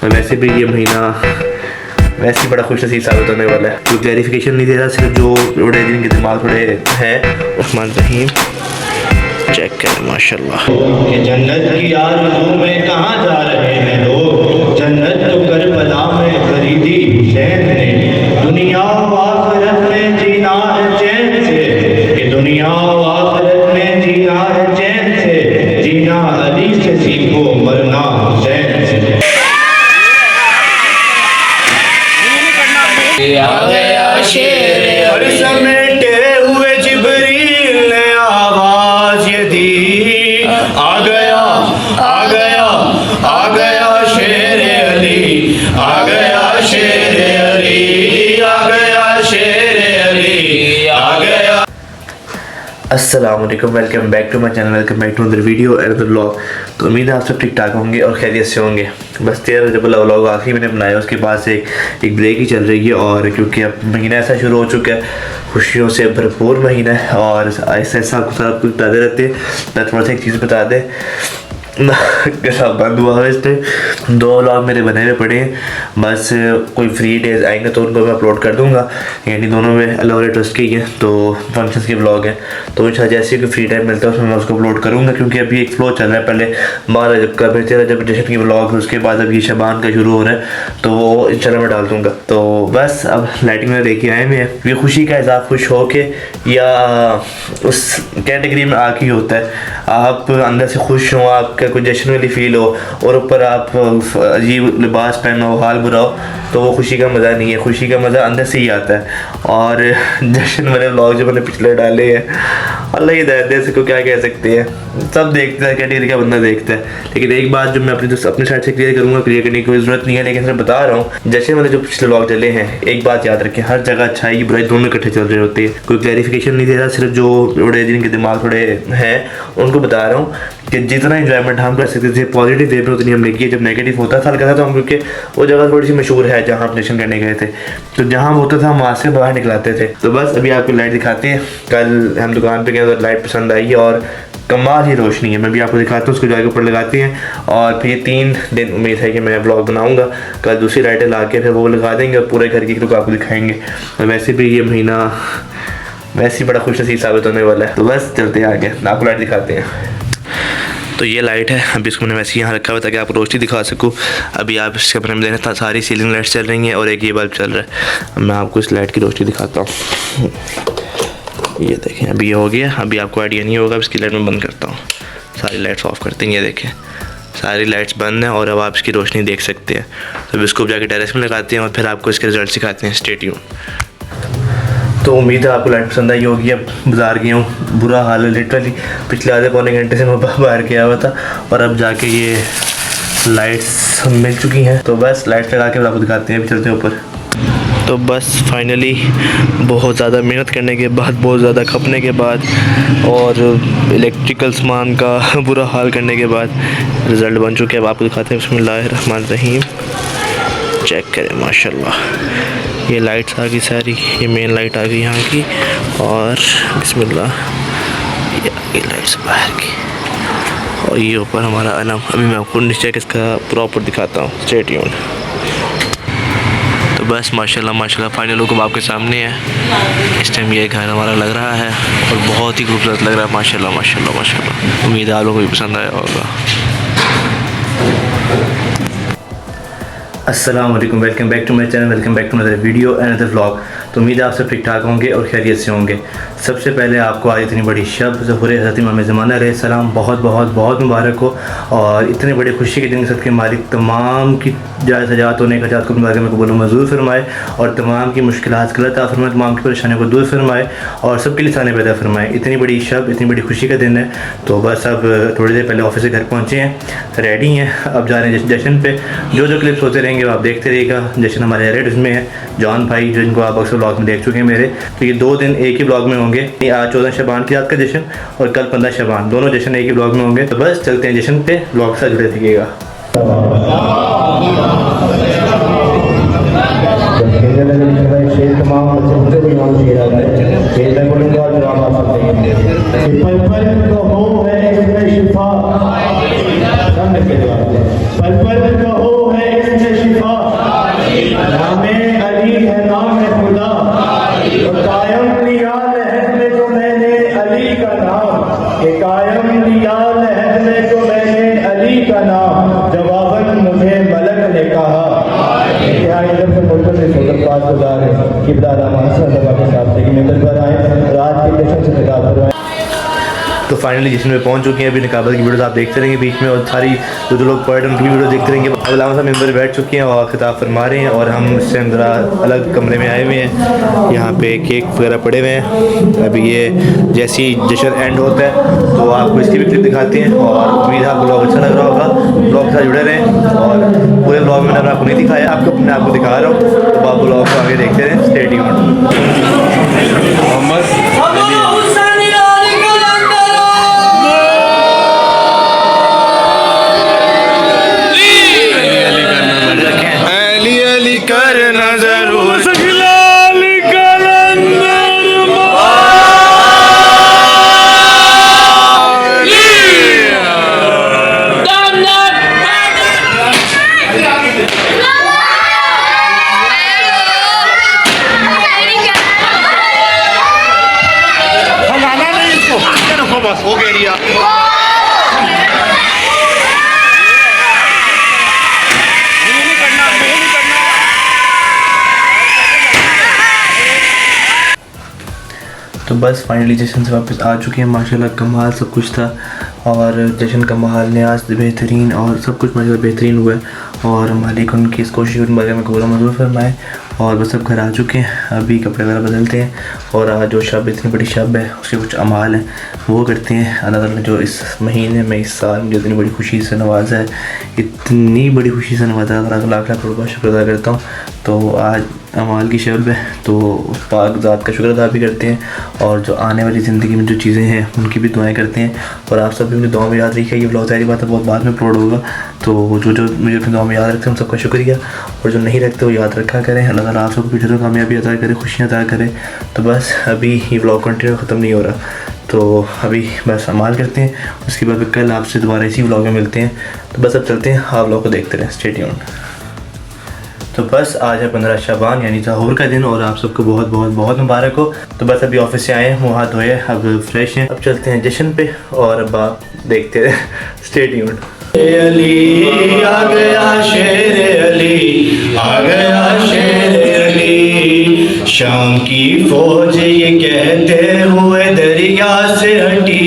वैसे भी ये महीना वैसे ही बड़ा खुश नसीब साबित होने वाला है। कोई क्लैरिफिकेशन नहीं दे रहा, सिर्फ जो थोड़े दिन के दिमाग थोड़े है। रहमान रहीम चेक करें माशाल्लाह। जन्नत की आरज़ू में कहाँ जा रहे हैं लोग, जन्नत तो करबला में खरीदी हुसैन ने। दुनिया व आखिरत में जीना है चैन से, कि दुनिया व आखिरत में जीना है चैन से, जीना अली से सीखो मरना हुसैन से। आ गया शेर हर समेटे हुए जिब्रील ने आवाज ये दी, आ गया आ गया आ गया शेर अली, आ गया शेर अली, आ गया शेर अली, आ गया। अस्सलाम वालेकुम, welcome back to my channel, welcome back to another video and another vlog. तो उम्मीद है आप सब ठीक ठाक होंगे और खैरियत से होंगे। बस 13 जब व्लॉग आखिरी मैंने बनाया, उसके बाद से एक ब्रेक ही चल रही है। और क्योंकि अब महीना ऐसा शुरू हो चुका है, खुशियों से भरपूर महीना है और ऐसा ऐसा सब कुछ बताते रहते हैं। मैं थोड़ा सा एक चीज़ बता दें, सब बंद हुआ है। इसमें 2 व्लॉग मेरे बने हुए पड़े हैं, बस कोई फ्री डेज आएंगे तो उनको मैं अपलोड कर दूंगा। यानी दोनों में अलग अलग ट्रस्ट की है, तो फंक्शंस के व्लॉग हैं, तो इंशाल्लाह जैसे कि फ्री टाइम मिलता है उसमें मैं उसको अपलोड करूँगा। क्योंकि अभी एक फ्लो चल रहा है, पहले 12 रजब का, फिर 13 रजब जश्न की व्लॉग, उसके बाद अब ये शबान का शुरू हो रहा है, तो वो इंशाल्लाह मैं डाल दूँगा। तो बस अब लाइटिंग में लेके आए हुए हैं, ये खुशी का इज़ाफ़ खुश हो के या उस कैटेगरी में आके होता है। आप अंदर से खुश हो, आपका कोई जश्न वाली फील हो और ऊपर आप अजीब लिबास पहनो हो, हाल बुरा हो, तो वो खुशी का मज़ा नहीं है। खुशी का मज़ा अंदर से ही आता है। और जश्न वाले व्लॉग जो मैंने पिछले डाले हैं, अल्लाह ही दे दे, को क्या कह सकते हैं, सब देखते हैं, कैटेगरी का बंदा देखता है। लेकिन एक बात जो मैं अपनी साइड से क्लियर करूँगा, क्लियर करने की कोई ज़रूरत नहीं है, लेकिन मैं बता रहा हूँ जश्न वाले जो पिछले व्लॉग चले हैं, एक बात याद रखें, हर जगह अच्छाई बुराई दोनों इकट्ठे चल रहे होते हैं। कोई क्लैरिफिकेशन नहीं दे रहा, सिर्फ जो थोड़े दिन के दिमाग थोड़े हैं उनको बता रहा हूँ कि जितना इंजॉयमेंट हम कर सकते थे पॉजिटिव वे में, उतनी हमने की। जब नेगेटिव होता था हल्का था, हम क्योंकि वो जगह थोड़ी सी मशहूर है जहाँ हम जश्न करने गए थे, तो जहाँ होता था हम वहाँ से बाहर निकलाते थे। तो बस अभी आपको लाइट दिखाते हैं। कल हम दुकान पे गए तो लाइट पसंद आई है और कमाल ही रोशनी है। मैं भी आपको दिखाता हूँ, उसको जाके ऊपर लगाते हैं और फिर 3 दिन उम्मीद है कि मैं ब्लॉग बनाऊँगा। कल दूसरी लाइटें ला के फिर वो लगा देंगे और पूरे घर की लुक आपको दिखाएंगे। और वैसे भी ये महीना वैसे ही बड़ा खुश नसीब साबित होने वाला है। तो बस चलते हैं आगे, आपको लाइट दिखाते हैं। तो ये लाइट है, अभी इसको मैंने वैसे यहाँ रखा हुआ ताकि आपको रोशनी दिखा सकूँ। अभी आप इस कमरे में देखें, सारी सीलिंग लाइट्स चल रही हैं और एक ये बल्ब चल रहा है। मैं आपको इस लाइट की रोशनी दिखाता हूँ। ये देखें, अभी ये हो गया। अभी आपको आइडिया नहीं होगा, इसकी लाइट मैं बंद करता हूँ, सारी लाइट्स ऑफ करते हैं। ये देखें, सारी लाइट्स बंद हैं और अब आप इसकी रोशनी देख सकते हैं। तो इसको जाके टेरेस में लगाते हैं और फिर आपको इसके रिजल्ट दिखाते हैं। Stay tune. तो उम्मीद है आपको लाइट पसंद आई होगी। अब बाज़ार गया हूँ, बुरा हाल है लिटरली, पिछले आधे पौने घंटे से मैं बाहर गया हुआ था और अब जाके ये लाइट्स मिल चुकी हैं। तो बस लाइट्स लगा के आपको दिखाते हैं, अभी चलते हैं ऊपर। तो बस फाइनली बहुत ज़्यादा मेहनत करने के बाद, बहुत ज़्यादा खपने के बाद और इलेक्ट्रिकल सामान का बुरा हाल करने के बाद रिज़ल्ट बन चुके हैं। अब आपको दिखाते हैं। बिस्मिल्लाहिर्रहमानिर्रहीम चेक करें माशाल्लाह, ये लाइट्स आ गई सारी, ये मेन लाइट आ गई यहाँ की और बिस्मिल्लाह ये आ गई लाइट्स बाहर की और ये ऊपर हमारा अलम। अभी मैं आपको नीचे इसका प्रॉपर दिखाता हूँ। Stay tune. तो बस माशाल्लाह माशाल्लाह फाइनल लुक आपके सामने है। इस टाइम ये घर हमारा लग रहा है और बहुत ही खूबसूरत लग रहा है माशाल्लाह माशाल्लाह माशाल्लाह। उम्मीद है आप लोगों को भी पसंद आया होगा। अस्सलाम वालेकुम, welcome back to my channel, welcome back to another video and another vlog. तो उम्मीद है आप सब ठीक ठाक होंगे और खैरियत से होंगे। सबसे पहले आपको आज इतनी बड़ी शब ज़हूर हज़रत इमाम ज़माना अलैहिस्सलाम बहुत बहुत बहुत मुबारक हो। और इतने बड़े खुशी के दिन सबके मालिक तमाम की जायज़ सजात होने का जात को मुबारक में कबूल मंजूर फरमाए और तमाम की मुश्किलात गलत आ फरमाए, तमाम की परेशानियों को दूर फरमाए और सबके लिसाने पैदा फरमाए। इतनी बड़ी शब, इतनी बड़ी खुशी का दिन है। तो बस अब थोड़ी देर पहले ऑफिस से घर पहुँचे हैं, रेडी हैं, अब जा रहे हैं जश्न पे। जो क्लिप्स होते रहेंगे वो आप देखते रहिएगा। जश्न हमारे रेड में है, जॉन भाई जिनको आप अक्सर ब्लॉग में देख चुके हैं मेरे। तो ये 2 दिन एक ही ब्लॉग में होंगे। आज 14 शबान की रात का जश्न और कल 15 शबान, दोनों जश्न एक ही ब्लॉग में होंगे। तो बस चलते हैं जश्न पे, ब्लॉग से जुड़े रहिएगा। पल पल कहो है इसमें नमाज गुजार है किबला रहमान सल्लल्लाहु अलैहि वसल्लम की मिलत पर आए रात के जश्न से खिताब करवाएं। तो फाइनली जश्न में पहुंच चुके हैं। अभी निकाबत की वीडियोस आप देखते रहेंगे बीच में, और सारी जो लोग पढ़ रहे हैं उनकी वीडियो देखते रहेंगे। अल्लामा साहब मिंबर बैठ चुके हैं और खिताब फरमा रहे हैं, और हम इससे अंदर अलग कमरे में आए हुए हैं। यहाँ पे केक वगैरह पड़े हुए हैं। अभी ये जैसे ही जश्न एंड होता है तो आपको इसकी भी क्लिप दिखाते हैं, और उम्मीद है आपको ब्लॉग अच्छा लग रहा होगा। ब्लॉग के साथ जुड़े रहें, और पूरे ब्लॉग में मैंने आपको नहीं दिखाया, आपको दिखा रहा हूँ, तो आप ब्लॉग को आगे देखते रहें। Stay tuned. हो गया तो बस फाइनली जश्न से वापस आ चुके हैं। माशाल्लाह कमाल सब कुछ था, और जश्न का माहौल न्याज बेहतरीन, और सब कुछ माशाल्लाह बेहतरीन हुआ है, और मालिक उनकी इस कोशिश के बारे में पूरा मजबूर फरमाए। और बस सब घर आ चुके हैं, अभी कपड़े वगैरह बदलते हैं, और आज जो शब इतनी बड़ी शब है उसके कुछ अमाल हैं वो करते हैं। अल्लाह ताला ने जो इस महीने में इस साल में इतनी बड़ी खुशी से नवाजा है, इतनी बड़ी खुशी से नवाजा है, लाख लाख रुपये शुक्र अदा करता हूँ। तो आज अमाल की शब है, तो उस पाक ज़ात का शुक्र अदा भी करते हैं, और जो आने वाली ज़िंदगी में जो चीज़ें हैं उनकी भी दुआएं करते हैं। और आप सब भी मुझे दुआ में याद रखिए। ये ब्लॉग सारी बात है बहुत बाद में अपलोड होगा, तो जो मुझे अपनी दुआ में याद रखते हैं उन सबका शुक्रिया, और जो नहीं रखते वो याद रखा करें। अल्लाह ताला आप सबको भी कामयाबी अदा करे, खुशियाँ अदा करें। तो बस अभी ये ब्लॉग कंटिन्यू ख़त्म नहीं हो रहा, तो अभी बस अमाल करते हैं, उसके बाद कल आपसे दोबारा इसी ब्लॉग में मिलते हैं। तो बस अब चलते हैं, आप ब्लॉग को देखते रहें। Stay tuned. तो बस आज है 15 शाबान यानी ज़हूर का दिन, और आप सबको बहुत बहुत बहुत मुबारक हो। तो बस अभी ऑफिस से आए हैं, मुँह हाथ धोए, अब फ्रेश हैं, अब चलते हैं जश्न पे, और अब आप देखते रहे। Stay tuned. अली आ गया शेर अली आ गया शेर अली, शाम की फौज ये कहते हुए दरिया से हटी,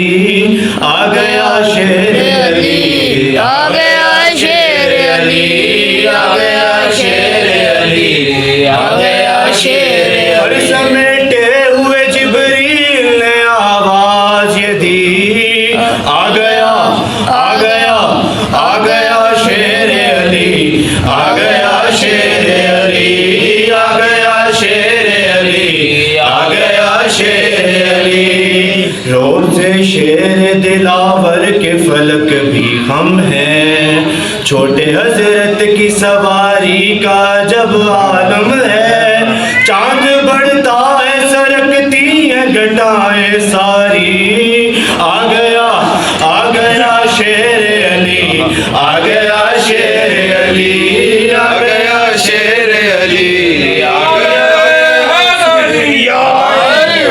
आ गया शेर अली आ गया शेर अली आ गया शेर अली आ गया शेर अली। समेटे हुए जिब्रील ने आवाज ये दी, आ गया आ गया आ गया शेर अली आ गया शेर अली आ गया शेर अली आ गया शेर अली। रोज़े शेर दिलावर के फलक भी हम हैं, छोटे हजरत की सवारी का जब आलम है, चांद बढ़ता है सरकती है घटाएं सारी, आ गया शेर अली आ गया शेर अली आ गया शेर अली आ गया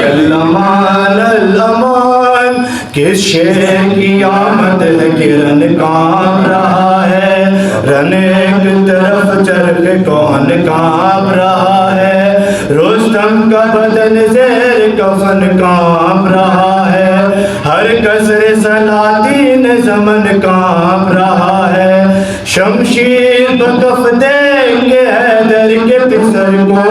अल्लामान अल्लामान। किस शेर की आमद है कि रन कांप रहा है, रन एक तरफ चरख कौन कांप रहा है, रुस्तम का बदन ज़ेर कफन कांप रहा है, हर कसरे सलातीन ज़मन कांप रहा है, शमशीर बकफ देंगे हैदर के पिसर को,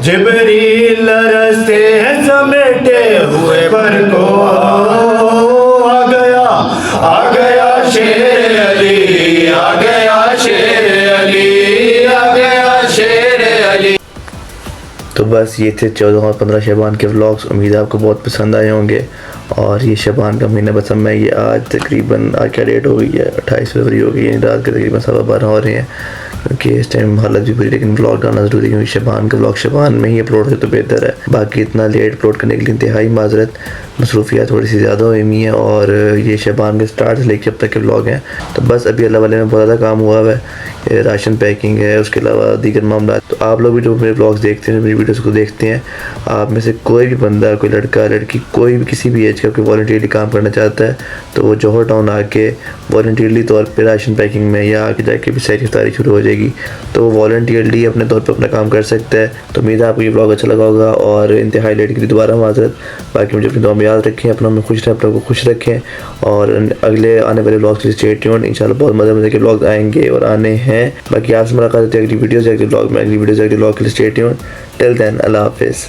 जिब्रील लरसते हैं समेटे हुए पर को, आ गया शेर अली आ गया शेर अली आ गया शेर अली। तो बस ये थे 14 और 15 शबान के व्लॉग्स। उम्मीद है आपको बहुत पसंद आए होंगे, और ये शबान का महीना बस मैं ये आज तकरीबन आज क्या डेट हो गई है 28 फरवरी हो गई है, रात के तकरीबन 12:15 हो रहे हैं, क्योंकि इस टाइम हालत भी बुरी, लेकिन ब्लॉग डालना ज़रूरी है क्योंकि शबान का ब्लॉग शबान में ही अपलोड हो तो बेहतर है। बाकी इतना लेट अपलोड करने के लिए इंतहाई माजरत, मसरूफियात थोड़ी सी ज़्यादा हुई है, और ये शबान के स्टार्ट से लेकर अब तक के ब्लॉग हैं। तो बस अभी अल्लाह वाले में बहुत ज़्यादा काम हुआ है, राशन पैकिंग है, उसके अलावा दीगर मामला। तो आप लोग भी जो मेरे ब्लॉग्स देखते हैं, मेरी वीडियोज़ को देखते हैं, आप में से कोई भी बंदा, कोई लड़का लड़की, कोई भी किसी भी एज का कोई वॉलंटियरली काम करना चाहता है, तो वो जौहर टाउन आके वॉलंटियरली तौर पर राशन पैकिंग में, या आगे जाके भी सैर इफ्तारी शुरू हो जाएगी। जाएगी, तो वो वॉलंटियरली अपने तौर पे अपना काम कर सकता है। तो उम्मीद है आपको ये ब्लॉग अच्छा लगा होगा और इंतहाई लेट के लिए दोबारा माजरत। बाकी मुझे अपनी दुआ में याद रखें, अपना में खुश रहें, अपने को खुश रखें और अगले आने वाले ब्लॉग के लिए स्टे ट्यून्ड। इंशाल्लाह बहुत मज़े के ब्लॉग आएंगे और आने हैं। बाकी आपसे मुलाकात होती है अगली वीडियो से, अगले ब्लॉग में, अगली वीडियो से, अगले ब्लॉग के लिए स्टे ट्यून्ड। टिल देन अल्लाह हाफिज़।